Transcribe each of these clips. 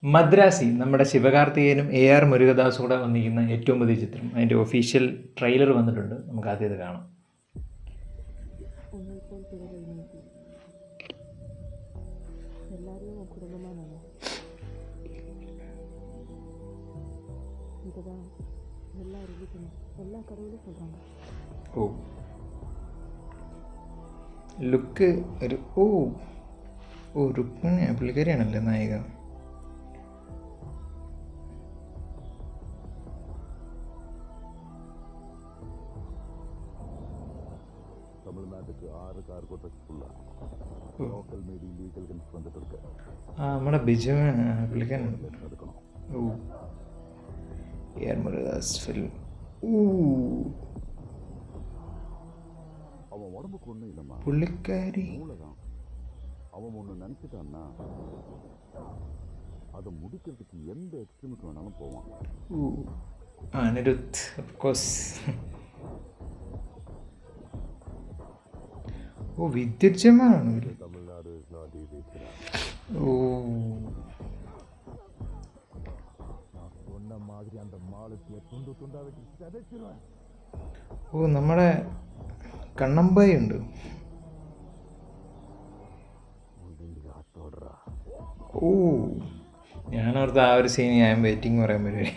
മദ്രാസി നമ്മുടെ ശിവകാർത്തികേയനും AR മുരുകദാസും കൂടെ വന്നിരിക്കുന്ന ഏറ്റവും പുതിയ ചിത്രം. അതിൻ്റെ ഒഫീഷ്യൽ ട്രെയിലർ വന്നിട്ടുണ്ട്. നമുക്ക് ആദ്യം ഇത് കാണാം. ഓ ലുക്ക് ഒരു രുക്മിണി പുള്ളിക്കാരിയാണല്ലേ നായിക. നമ്മുടെ ബിജു പുള്ളിക്കാരൻ. AR Murugadas film. പുള്ളിക്കാരി அவன் ஒன்று நினச்சிட்டான்னா அதை முடிக்கிறதுக்கு எந்த எக்ஸ்ட்ரீமுக்கு வேணாலும் போவான். அனிருத் அஃப்கோர்ஸ். வித்யுஜ்ஜமானாണ് ഇവര്. Tamil Nadu is not easy. நான் சொன்ன மாதிரி அந்த மாலத்திய துண்டு துண்டா வெட்டி செதைச்சிருவேன். നമ്മുടെ കണ്ണമ്പായി ഉണ്ട്. ഞാനോർത്ത് ആ ഒരു സീൻ ഞാൻ വെയിറ്റിംഗ് പറയാൻ പറ്റും.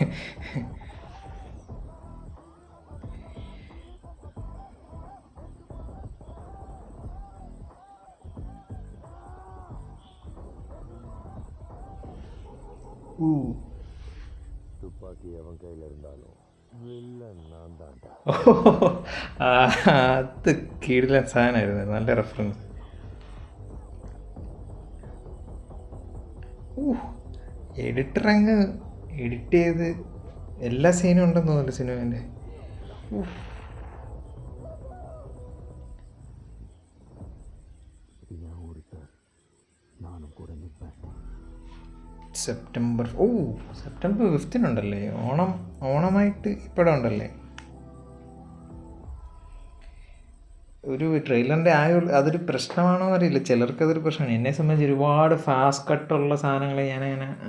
துப்பாக்கி அவன் கையில் இருந்தாலும் അത് കിടിലൻ സാധനമായിരുന്നു. നല്ല റെഫറൻസ്. എഡിറ്റർ അങ്ങ് എഡിറ്റ് ചെയ്ത് എല്ലാ സീനും ഉണ്ടെന്ന് തോന്നുന്നു സിനിമേൻ്റെ. സെപ്റ്റംബർ 5 ഓണമായിട്ട് ഇപ്പോഴും ഉണ്ടല്ലേ. ഒരു ട്രെയിലറിൻ്റെ അതൊരു പ്രശ്നമാണോ എന്നറിയില്ല, ചിലർക്കതൊരു പ്രശ്നമാണ്. എന്നെ സംബന്ധിച്ച് ഒരുപാട് ഫാസ്റ്റ് കട്ടുള്ള സാധനങ്ങൾ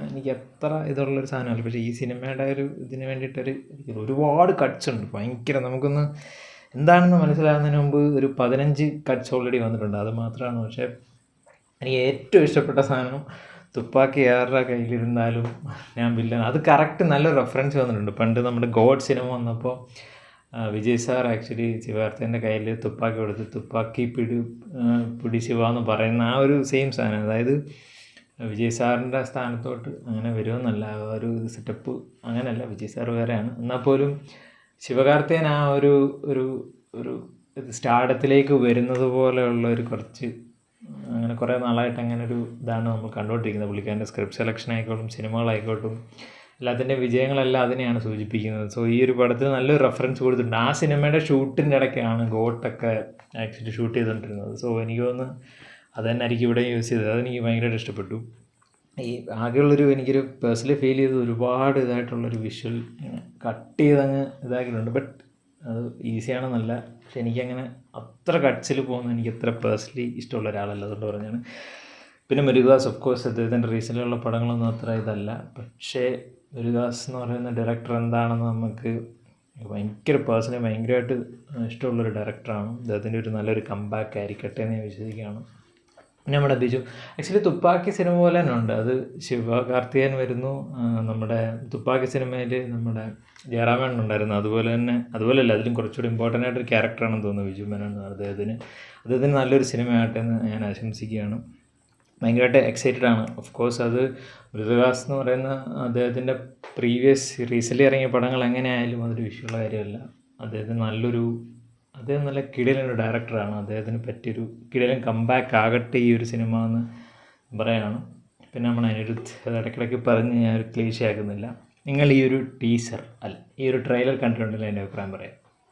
എനിക്ക് അത്ര ഇതുള്ളൊരു സാധനമല്ല. പക്ഷേ ഈ സിനിമയുടെ ഒരു ഇതിന് വേണ്ടിയിട്ടൊരു ഒരുപാട് കട്ട്സ് ഉണ്ട്. ഭയങ്കര നമുക്കൊന്ന് എന്താണെന്ന് മനസ്സിലാകുന്നതിന് മുമ്പ് ഒരു 15 കട്ട്സ് ഓൾറെഡി വന്നിട്ടുണ്ട്. അത് മാത്രമാണ്. പക്ഷേ എനിക്ക് ഏറ്റവും ഇഷ്ടപ്പെട്ട സാധനം തുപ്പാക്കി ആരുടെ കയ്യിലിരുന്നാലും ഞാൻ വില്ലൻ. അത് കറക്റ്റ് നല്ലൊരു റെഫറൻസ് വന്നിട്ടുണ്ട്. പണ്ട് നമ്മുടെ ഗോഡ് സിനിമ വന്നപ്പോൾ വിജയ് സാർ ആക്ച്വലി ശിവകാർത്തികേയൻ്റെ കയ്യിൽ തുപ്പാക്കി കൊടുത്ത് തുപ്പാക്കി പിടി ശിവ എന്ന് പറയുന്ന ആ ഒരു സെയിം സാധനം. അതായത് വിജയ് സാറിൻ്റെ സ്ഥാനത്തോട്ട് അങ്ങനെ വരുമെന്നല്ല, ആ ഒരു സെറ്റപ്പ് അങ്ങനെയല്ല. വിജയ് സാർ വേറെയാണ്. എന്നാൽ പോലും ശിവകാർത്തികേയൻ ആ ഒരു ഒരു ഒരു സ്റ്റാർഡത്തിലേക്ക് വരുന്നത് പോലെയുള്ള ഒരു കുറച്ച് അങ്ങനെ കുറേ നാളായിട്ട് അങ്ങനെ ഒരു ഇതാണ് നമ്മൾ കണ്ടുകൊണ്ടിരിക്കുന്നത്. പുള്ളിക്കാരൻ്റെ സ്ക്രിപ്റ്റ് സെലക്ഷൻ ആയിക്കോട്ടും സിനിമകളായിക്കോട്ടും എല്ലാത്തിൻ്റെ വിജയങ്ങളെല്ലാം അതിനെയാണ് സൂചിപ്പിക്കുന്നത്. സോ ഈ ഒരു പടത്തിൽ നല്ലൊരു റെഫറൻസ് കൊടുത്തിട്ടുണ്ട്. ആ സിനിമയുടെ ഷൂട്ടിൻ്റെ ഇടയ്ക്കാണ് ഗോട്ടൊക്കെ ആക്ച്വലി ഷൂട്ട് ചെയ്തുകൊണ്ടിരുന്നത്. സോ എനിക്ക് തോന്നുന്നു അത് തന്നെ ആയിരിക്കും ഇവിടെ യൂസ് ചെയ്തത്. അതെനിക്ക് ഭയങ്കരമായിട്ട് ഇഷ്ടപ്പെട്ടു. ഈ ആകെയുള്ളൊരു എനിക്കൊരു പേഴ്സണലി ഫീൽ ചെയ്തത് ഒരുപാട് ഇതായിട്ടുള്ളൊരു വിഷ്വൽ കട്ട് ചെയ്തങ്ങ് ഇതാക്കിയിട്ടുണ്ട്. ബട്ട് അത് ഈസിയാണെന്നല്ല, പക്ഷെ എനിക്കങ്ങനെ അത്ര കട്ട്സിൽ പോകുന്ന എനിക്ക് അത്ര പേഴ്സണലി ഇഷ്ടമുള്ള ഒരാളല്ല. അതുകൊണ്ട് പറഞ്ഞാണ്. പിന്നെ മുരുകദാസ് ഓഫ്കോഴ്സ് അദ്ദേഹത്തിൻ്റെ റീസെൻ്റിലുള്ള പടങ്ങളൊന്നും അത്ര ഇതല്ല. പക്ഷേ മുരുകദാസ് എന്ന് പറയുന്ന ഡയറക്ടർ എന്താണെന്ന് നമുക്ക് ഭയങ്കര പേഴ്സണലി ഭയങ്കരമായിട്ട് ഇഷ്ടമുള്ളൊരു ഡയറക്ടറാണ്. അദ്ദേഹത്തിൻ്റെ ഒരു നല്ലൊരു കംബാക്ക് ആയിരിക്കട്ടെ എന്ന് ഞാൻ വിശ്വസിക്കുകയാണ്. പിന്നെ നമ്മുടെ ബിജു ആക്ച്വലി തുപ്പാക്കി സിനിമ പോലെ തന്നെ ഉണ്ട്. അത് ശിവകാർത്തികേയൻ വരുന്നു. നമ്മുടെ തുപ്പാക്കി സിനിമയിൽ നമ്മുടെ ജയറാമേണ്ണൻ ഉണ്ടായിരുന്നു. അതുപോലെയല്ല, അതിലും കുറച്ചുകൂടി ഇമ്പോർട്ടൻ്റ് ആയിട്ടൊരു ക്യാരക്ടറാണെന്ന് തോന്നുന്നു ബിജു മേനോൻ. അദ്ദേഹത്തിന് നല്ലൊരു സിനിമയാകട്ടെ എന്ന് ഞാൻ ആശംസിക്കുകയാണ്. ഭയങ്കരമായിട്ട് എക്സൈറ്റഡ് ആണ്. ഓഫ് കോഴ്സ് അത് മുരുകദാസ് എന്ന് പറയുന്ന അദ്ദേഹത്തിൻ്റെ റീസെൻ്റ്ലി ഇറങ്ങിയ പടങ്ങൾ എങ്ങനെയായാലും അതൊരു വിഷയമുള്ള കാര്യമല്ല. അദ്ദേഹം നല്ല കിടിലൊരു ഡയറക്ടറാണ്. അദ്ദേഹത്തിന് പറ്റിയൊരു കിടിലൻ കംബാക്ക് ആകട്ടെ ഈ ഒരു സിനിമ എന്ന് പറയുകയാണ്. പിന്നെ നമ്മൾ അനിരുദ്ധ് അത് ഇടയ്ക്കിടയ്ക്ക് പറഞ്ഞ് ഞാൻ ഒരു ക്ലീശ ആക്കുന്നില്ല. നിങ്ങൾ ഈ ഒരു ടീസർ ഈ ഒരു ട്രെയിലർ കണ്ടിട്ടുണ്ടെങ്കിൽ എൻ്റെ അഭിപ്രായം പറയാം.